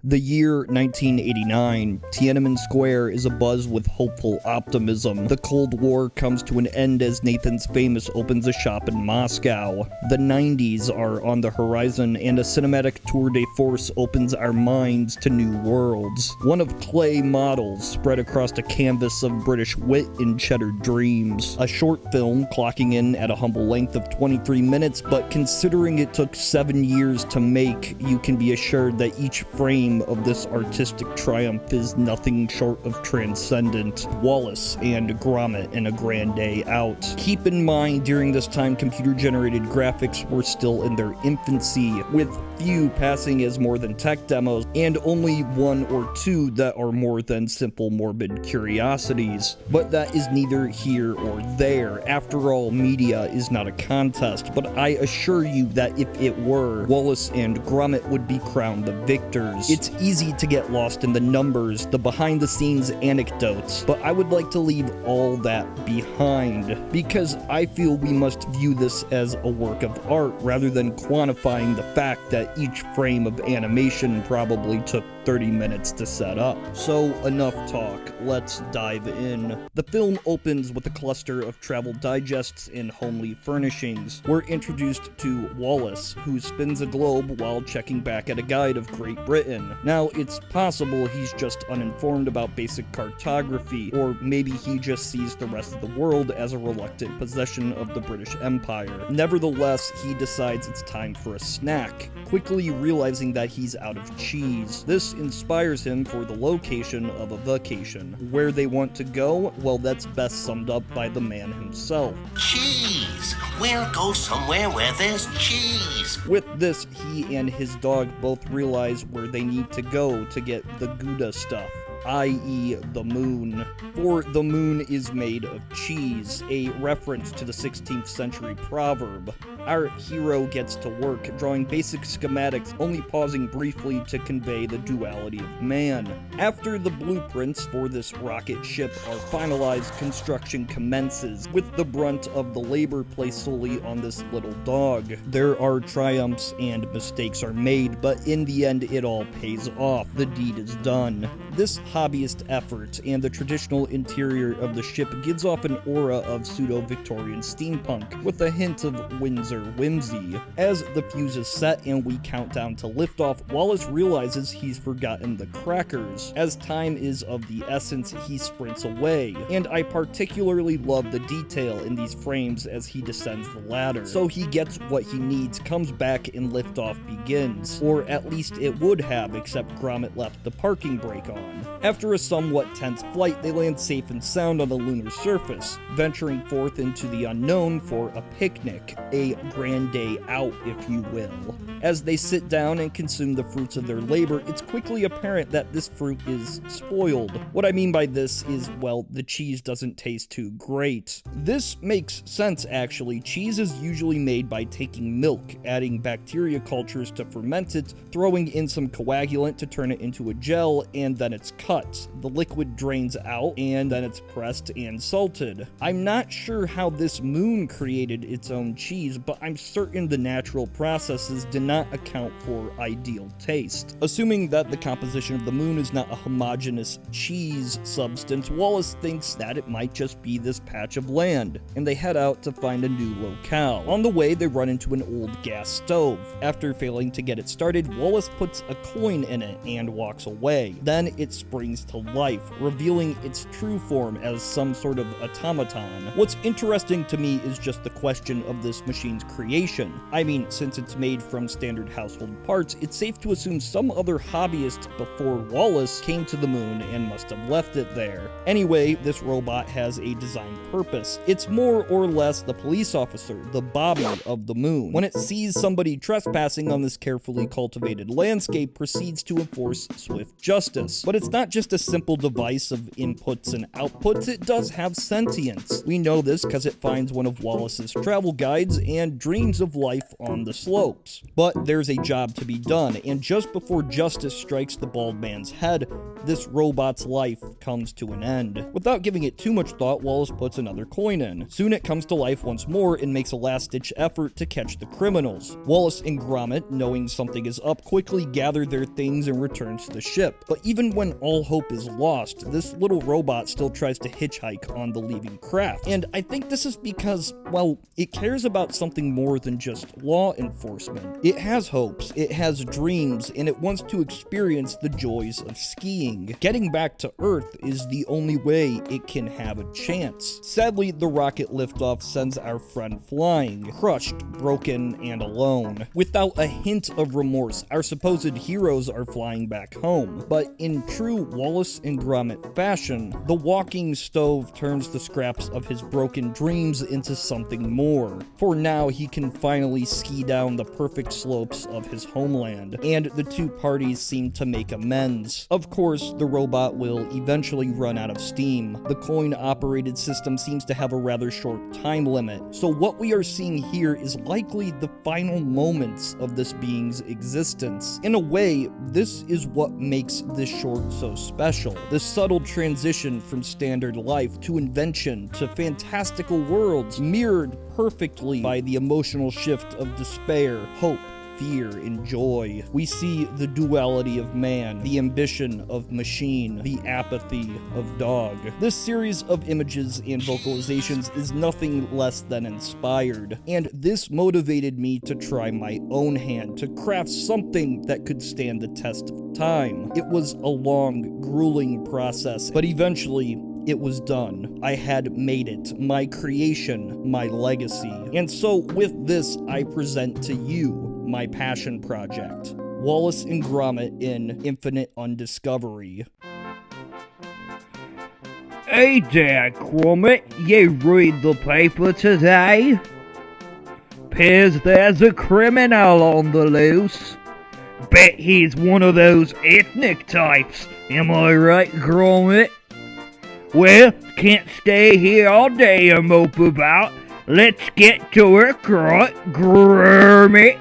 The year 1989, Tiananmen Square is abuzz with hopeful optimism. The Cold War comes to an end as Nathan's Famous opens a shop in Moscow. The 90s are on the horizon and a cinematic tour de force opens our minds to new worlds. One of clay models spread across a canvas of British wit and cheddar dreams. A short film clocking in at a humble length of 23 minutes, but considering it took 7 years to make, you can be assured that each frame of this artistic triumph is nothing short of transcendent. Wallace and Gromit in A Grand Day Out. Keep in mind, during this time, computer-generated graphics were still in their infancy, with few passing as more than tech demos, and only one or two that are more than simple morbid curiosities. But that is neither here or there. After all, media is not a contest, but I assure you that if it were, Wallace and Gromit would be crowned the victors. It's easy to get lost in the numbers, the behind-the-scenes anecdotes, but I would like to leave all that behind, because I feel we must view this as a work of art rather than quantifying the fact that each frame of animation probably took 30 minutes to set up. So enough talk, let's dive in. The film opens with a cluster of travel digests and homely furnishings. We're introduced to Wallace, who spins a globe while checking back at a guide of Great Britain. Now, it's possible he's just uninformed about basic cartography, or maybe he just sees the rest of the world as a reluctant possession of the British Empire. Nevertheless, he decides it's time for a snack, quickly realizing that he's out of cheese. This inspires him for the location of a vacation. Where they want to go? Well, that's best summed up by the man himself. Cheese! We'll go somewhere where there's cheese! With this, he and his dog both realize where they need to go to get the Gouda stuff, i.e. the moon. For the moon is made of cheese, a reference to the 16th century proverb. Our hero gets to work, drawing basic schematics, only pausing briefly to convey the duality of man. After the blueprints for this rocket ship are finalized, construction commences, with the brunt of the labor placed solely on this little dog. There are triumphs and mistakes are made, but in the end it all pays off. The deed is done. This hobbyist effort and the traditional interior of the ship gives off an aura of pseudo-Victorian steampunk, with a hint of Windsor whimsy. As the fuse is set and we count down to liftoff, Wallace realizes he's forgotten the crackers. As time is of the essence, he sprints away, and I particularly love the detail in these frames as he descends the ladder. So he gets what he needs, comes back, and liftoff begins. Or at least it would have, except Gromit left the parking brake on. After a somewhat tense flight, they land safe and sound on the lunar surface, venturing forth into the unknown for a picnic, a grand day out, if you will. As they sit down and consume the fruits of their labor, it's quickly apparent that this fruit is spoiled. What I mean by this is, well, the cheese doesn't taste too great. This makes sense, actually. Cheese is usually made by taking milk, adding bacteria cultures to ferment it, throwing in some coagulant to turn it into a gel, and then it's cut. The liquid drains out, and then it's pressed and salted. I'm not sure how this moon created its own cheese, but I'm certain the natural processes did not account for ideal taste. Assuming that the composition of the moon is not a homogeneous cheese substance, Wallace thinks that it might just be this patch of land, and they head out to find a new locale. On the way, they run into an old gas stove. After failing to get it started, Wallace puts a coin in it and walks away. Then it springs to life, revealing its true form as some sort of automaton. What's interesting to me is just the question of this machine's creation. I mean, since it's made from standard household parts, it's safe to assume some other hobbyist before Wallace came to the moon and must have left it there. Anyway, this robot has a design purpose. It's more or less the police officer, the Bobby of the moon. When it sees somebody trespassing on this carefully cultivated landscape, proceeds to enforce swift justice. But it's not just a simple device of input inputs and outputs, it does have sentience. We know this because it finds one of Wallace's travel guides and dreams of life on the slopes. But there's a job to be done, and just before justice strikes the bald man's head, this robot's life comes to an end. Without giving it too much thought, Wallace puts another coin in. Soon it comes to life once more and makes a last-ditch effort to catch the criminals. Wallace and Gromit, knowing something is up, quickly gather their things and return to the ship. But even when all hope is lost, this little robot still tries to hitchhike on the leaving craft. And I think this is because, well, it cares about something more than just law enforcement. It has hopes, it has dreams, and it wants to experience the joys of skiing. Getting back to Earth is the only way it can have a chance. Sadly, the rocket liftoff sends our friend flying, crushed, broken, and alone. Without a hint of remorse, our supposed heroes are flying back home. But in true Wallace and Gromit fashion, the walking stove turns the scraps of his broken dreams into something more. For now, he can finally ski down the perfect slopes of his homeland, and the two parties seem to make amends. Of course, the robot will eventually run out of steam. The coin-operated system seems to have a rather short time limit, so what we are seeing here is likely the final moments of this being's existence. In a way, this is what makes this short so special. The subtle transition from standard life to invention to fantastical worlds, mirrored perfectly by the emotional shift of despair, hope, fear, and joy. We see the duality of man, the ambition of machine, the apathy of dog. This series of images and vocalizations is nothing less than inspired, and this motivated me to try my own hand to craft something that could stand the test of time. It was a long, grueling process, but eventually, it was done. I had made it, my creation, my legacy. And so with this, I present to you my passion project, Wallace and Gromit in Infinite Undiscovery. Hey there, Gromit, you read the paper today? 'Pears there's a criminal on the loose. Bet he's one of those ethnic types, am I right, Gromit? Well, can't stay here all day and mope about. Let's get to work, right, Gromit?